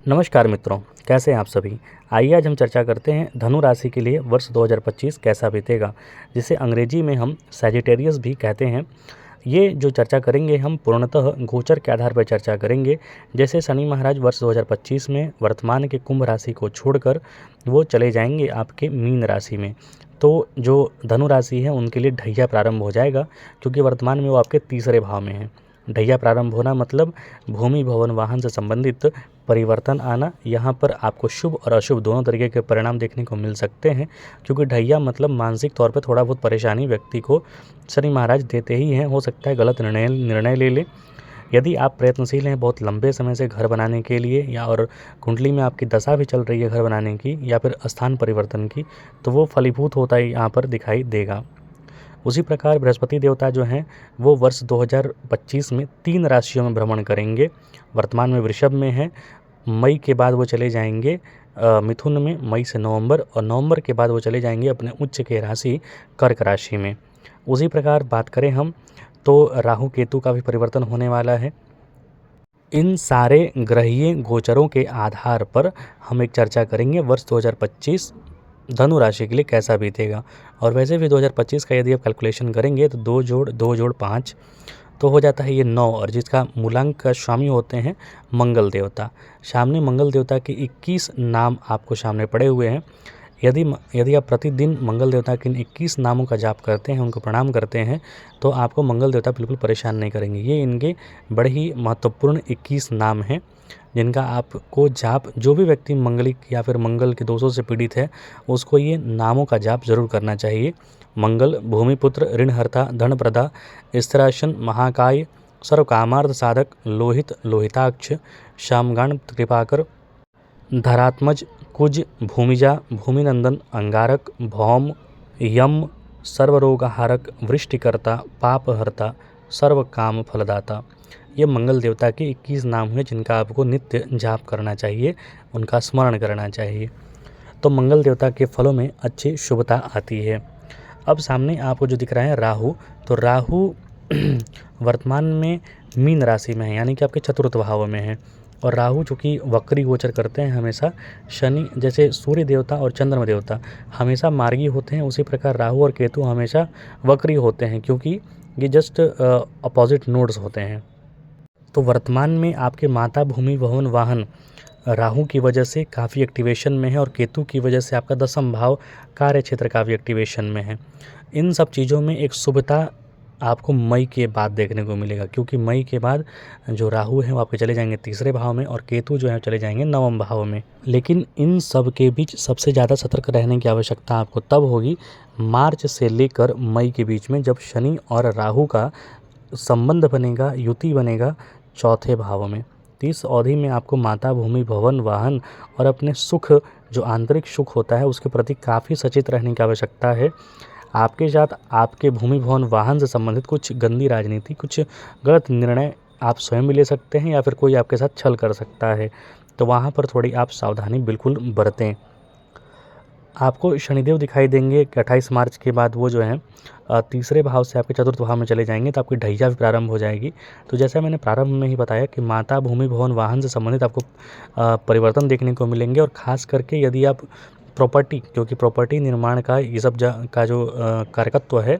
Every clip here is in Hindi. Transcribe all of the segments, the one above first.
नमस्कार मित्रों, कैसे हैं आप सभी। आइए आज हम चर्चा करते हैं धनु राशि के लिए वर्ष 2025 कैसा बीतेगा, जिसे अंग्रेजी में हम सैजिटेरियस भी कहते हैं। ये जो चर्चा करेंगे हम पूर्णतः गोचर के आधार पर चर्चा करेंगे। जैसे शनि महाराज वर्ष 2025 में वर्तमान के कुंभ राशि को छोड़कर वो चले जाएंगे आपके मीन राशि में, तो जो धनु राशि है उनके लिए ढैया प्रारंभ हो जाएगा, क्योंकि वर्तमान में वो आपके तीसरे भाव में है। ढैया प्रारंभ होना मतलब भूमि भवन वाहन से संबंधित परिवर्तन आना। यहाँ पर आपको शुभ और अशुभ दोनों तरीके के परिणाम देखने को मिल सकते हैं, क्योंकि ढैया मतलब मानसिक तौर पर थोड़ा बहुत परेशानी व्यक्ति को शनि महाराज देते ही हैं। हो सकता है गलत निर्णय ले लें। यदि आप प्रयत्नशील हैं बहुत लंबे समय से घर बनाने के लिए, या और कुंडली में आपकी दशा भी चल रही है घर बनाने की या फिर स्थान परिवर्तन की, तो वो फलीभूत होता ही यहाँ पर दिखाई देगा। उसी प्रकार बृहस्पति देवता जो हैं वो वर्ष 2025 में 3 राशियों में भ्रमण करेंगे। वर्तमान में वृषभ में है, मई के बाद वो चले जाएंगे मिथुन में, मई से नवंबर, और नवंबर के बाद वो चले जाएंगे अपने उच्च के राशि कर्क राशि में। उसी प्रकार बात करें हम तो राहु केतु का भी परिवर्तन होने वाला है। इन सारे ग्रहीय गोचरों के आधार पर हम एक चर्चा करेंगे वर्ष 2025 धनु राशि के लिए कैसा बीतेगा। और वैसे भी 2025 का यदि आप कैलकुलेशन करेंगे तो 2 जोड़ 2 जोड़ 5 तो हो जाता है ये 9, और जिसका मूलांक का स्वामी होते हैं मंगल देवता। सामने मंगल देवता के 21 नाम आपको सामने पड़े हुए हैं। यदि आप प्रतिदिन मंगल देवता के इन 21 नामों का जाप करते हैं, उनको प्रणाम करते हैं, तो आपको मंगल देवता बिल्कुल परेशान नहीं करेंगे। ये इनके बड़े ही महत्वपूर्ण 21 नाम हैं, जिनका आपको जाप, जो भी व्यक्ति मंगलिक या फिर मंगल के दोषों से पीड़ित है, उसको ये नामों का जाप जरूर करना चाहिए। मंगल भूमिपुत्र, ऋणहर्ता, धनप्रदा, स्थिरासन, महाकाय, सर्वकामार्थ साधक, लोहित, लोहिताक्ष, श्यामगान कृपाकर, धरात्मज, कुज, भूमिजा, भूमिनंदन, अंगारक, भौम, यम, सर्वरोगहारक, वृष्टिकर्ता, पापहर्ता, सर्व काम फलदाता। ये मंगल देवता के 21 नाम हैं जिनका आपको नित्य जाप करना चाहिए, उनका स्मरण करना चाहिए, तो मंगल देवता के फलों में अच्छी शुभता आती है। अब सामने आपको जो दिख रहा है राहु, तो राहु वर्तमान में मीन राशि में है, यानी कि आपके चतुर्थ भाव में है। और राहु चूँकि वक्री गोचर करते हैं हमेशा, शनि जैसे सूर्य देवता और चंद्रमा देवता हमेशा मार्गी होते हैं, उसी प्रकार राहु और केतु हमेशा वक्री होते हैं, क्योंकि ये जस्ट अपोजिट नोड्स होते हैं। तो वर्तमान में आपके माता भूमि भवन वाहन राहु की वजह से काफ़ी एक्टिवेशन में है, और केतु की वजह से आपका 10वां भाव कार्य क्षेत्र काफ़ी एक्टिवेशन में है। इन सब चीज़ों में एक शुभता आपको मई के बाद देखने को मिलेगा, क्योंकि मई के बाद जो राहु हैं वो आपके चले जाएंगे तीसरे भाव में, और केतु जो है चले जाएंगे 9वें भाव में। लेकिन इन सब के बीच सबसे ज़्यादा सतर्क रहने की आवश्यकता आपको तब होगी मार्च से लेकर मई के बीच में, जब शनि और राहु का संबंध बनेगा, युति बनेगा चौथे भाव में। तो इस अवधि में आपको माता भूमि भवन वाहन और अपने सुख, जो आंतरिक सुख होता है, उसके प्रति काफ़ी सचेत रहने की आवश्यकता है। आपके साथ आपके भूमि भवन वाहन से संबंधित कुछ गंदी राजनीति, कुछ गलत निर्णय आप स्वयं भी ले सकते हैं, या फिर कोई आपके साथ छल कर सकता है, तो वहाँ पर थोड़ी आप सावधानी बिल्कुल बरतें। आपको शनिदेव दिखाई देंगे कि 28 मार्च के बाद वो जो है तीसरे भाव से आपके चतुर्थ भाव में चले जाएंगे, तो आपकी ढैया भी प्रारंभ हो जाएगी। तो जैसा मैंने प्रारंभ में ही बताया कि माता भूमि भवन वाहन से संबंधित आपको परिवर्तन देखने को मिलेंगे, और ख़ास करके यदि आप प्रॉपर्टी, क्योंकि प्रॉपर्टी निर्माण का ये सब का जो कारकत्व है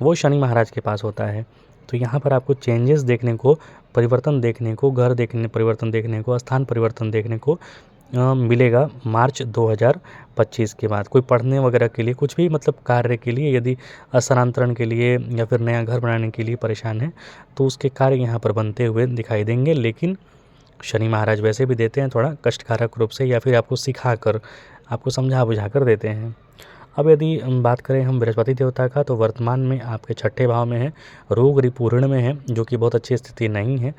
वो शनि महाराज के पास होता है, तो यहाँ पर आपको चेंजेस देखने को, परिवर्तन देखने को, परिवर्तन देखने को, स्थान परिवर्तन देखने को मिलेगा मार्च 2025 के बाद। कोई पढ़ने वगैरह के लिए, कुछ भी मतलब कार्य के लिए, यदि स्थानांतरण के लिए या फिर नया घर बनाने के लिए परेशान है, तो उसके कार्य यहाँ पर बनते हुए दिखाई देंगे। लेकिन शनि महाराज वैसे भी देते हैं थोड़ा कष्टकारक रूप से, या फिर आपको सिखा कर, आपको समझा बुझा कर देते हैं। अब यदि बात करें हम बृहस्पति देवता का, तो वर्तमान में आपके छठे भाव में है, रोग रिपूर्ण में है, जो कि बहुत अच्छी स्थिति नहीं है।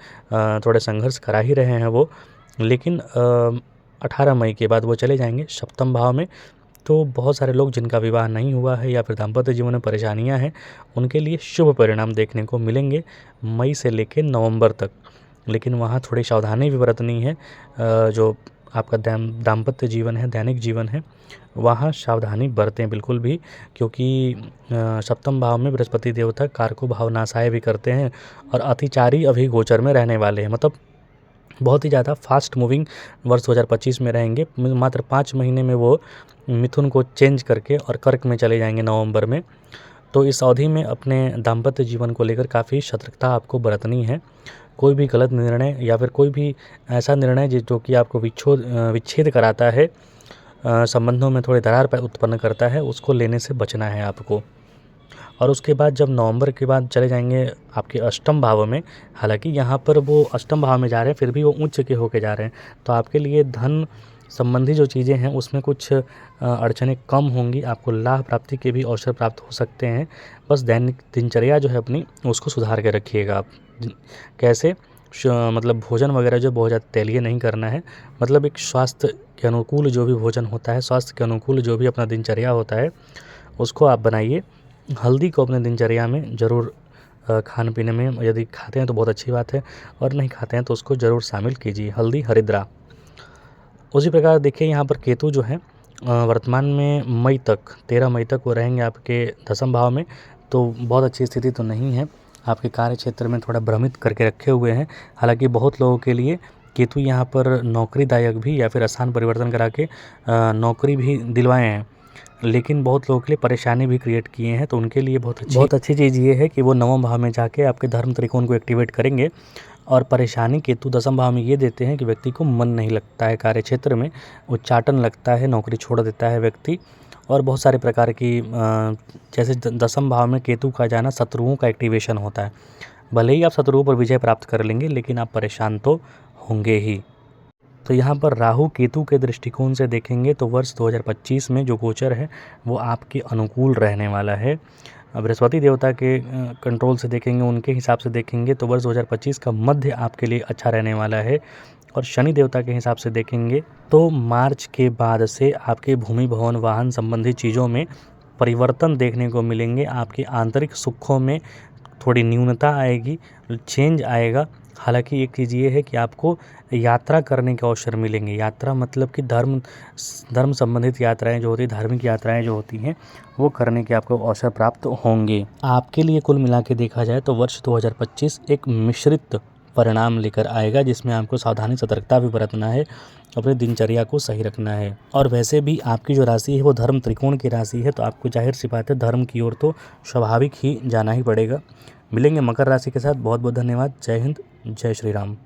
थोड़े संघर्ष करा ही रहे हैं वो, लेकिन 18 मई के बाद वो चले जाएंगे सप्तम भाव में। तो बहुत सारे लोग जिनका विवाह नहीं हुआ है या फिर दाम्पत्य जीवन में परेशानियां हैं, उनके लिए शुभ परिणाम देखने को मिलेंगे मई से लेकर नवंबर तक। लेकिन वहाँ थोड़ी सावधानी भी बरतनी है। जो आपका दाम्पत्य जीवन है, दैनिक जीवन है, वहाँ सावधानी बरतें बिल्कुल भी, क्योंकि सप्तम भाव में बृहस्पति देवता कारको भाव नाशाय भी करते हैं, और अतिचारी अभी गोचर में रहने वाले हैं। मतलब बहुत ही ज़्यादा फास्ट मूविंग वर्ष 2025 में रहेंगे। मात्र 5 महीने में वो मिथुन को चेंज करके और कर्क में चले जाएंगे नवंबर में। तो इस अवधि में अपने दाम्पत्य जीवन को लेकर काफ़ी सतर्कता आपको बरतनी है। कोई भी गलत निर्णय या फिर कोई भी ऐसा निर्णय जो कि आपको विच्छेद कराता है, संबंधों में थोड़ी दरार उत्पन्न करता है, उसको लेने से बचना है आपको। और उसके बाद जब नवंबर के बाद चले जाएंगे आपके अष्टम भाव में, हालांकि यहाँ पर वो अष्टम भाव में जा रहे हैं फिर भी वो उच्च के होके जा रहे हैं, तो आपके लिए धन संबंधी जो चीज़ें हैं उसमें कुछ अड़चनें कम होंगी। आपको लाभ प्राप्ति के भी अवसर प्राप्त हो सकते हैं। बस दैनिक दिनचर्या जो है अपनी उसको सुधार के रखिएगा आप। कैसे? मतलब भोजन वगैरह जो बहुत ज़्यादा तैलीय नहीं करना है। मतलब एक स्वास्थ्य के अनुकूल जो भी भोजन होता है, स्वास्थ्य के अनुकूल जो भी अपना दिनचर्या होता है, उसको आप बनाइए। हल्दी को अपने दिनचर्या में ज़रूर खाने पीने में, यदि खाते हैं तो बहुत अच्छी बात है, और नहीं खाते हैं तो उसको ज़रूर शामिल कीजिए, हल्दी हरिद्रा। उसी प्रकार देखिए यहाँ पर केतु जो है वर्तमान में मई तक 13 मई तक वो रहेंगे आपके दसम भाव में, तो बहुत अच्छी स्थिति तो नहीं है। आपके कार्य क्षेत्र में थोड़ा भ्रमित करके रखे हुए हैं। हालांकि बहुत लोगों के लिए केतु यहाँ पर नौकरीदायक भी या फिर आसान परिवर्तन करा के नौकरी भी दिलवाए हैं, लेकिन बहुत लोगों के लिए परेशानी भी क्रिएट किए हैं। तो उनके लिए बहुत अच्छी चीज़ ये है कि वो नवम भाव में जाके आपके धर्म त्रिकोण को एक्टिवेट करेंगे। और परेशानी केतु दसम भाव में ये देते हैं कि व्यक्ति को मन नहीं लगता है कार्य क्षेत्र में, उच्चाटन लगता है, नौकरी छोड़ देता है व्यक्ति, और बहुत सारे प्रकार की जैसे दसम भाव में केतु का जाना शत्रुओं का एक्टिवेशन होता है। भले ही आप शत्रुओं पर विजय प्राप्त कर लेंगे, लेकिन आप परेशान तो होंगे ही। तो यहाँ पर राहु केतु के दृष्टिकोण से देखेंगे तो वर्ष 2025 में जो गोचर है वो आपके अनुकूल रहने वाला है। बृहस्पति देवता के कंट्रोल से देखेंगे, उनके हिसाब से देखेंगे तो वर्ष 2025 का मध्य आपके लिए अच्छा रहने वाला है। और शनि देवता के हिसाब से देखेंगे तो मार्च के बाद से आपके भूमि भवन वाहन संबंधी चीज़ों में परिवर्तन देखने को मिलेंगे। आपके आंतरिक सुखों में थोड़ी न्यूनता आएगी, चेंज आएगा। हालांकि एक चीज़ ये है कि आपको यात्रा करने के अवसर मिलेंगे। यात्रा मतलब कि धर्म संबंधित यात्राएं जो होती हैं, धार्मिक यात्राएं जो होती हैं, वो करने के आपको अवसर प्राप्त होंगे। आपके लिए कुल मिला के देखा जाए तो वर्ष 2025 एक मिश्रित परिणाम लेकर आएगा, जिसमें आपको सावधानी सतर्कता भी बरतना है, अपने दिनचर्या को सही रखना है। और वैसे भी आपकी जो राशि है वो धर्म त्रिकोण की राशि है, तो आपको जाहिर सी बात है धर्म की ओर तो स्वाभाविक ही जाना ही पड़ेगा। मिलेंगे मकर राशि के साथ। बहुत बहुत धन्यवाद। जय हिंद, जय श्री राम।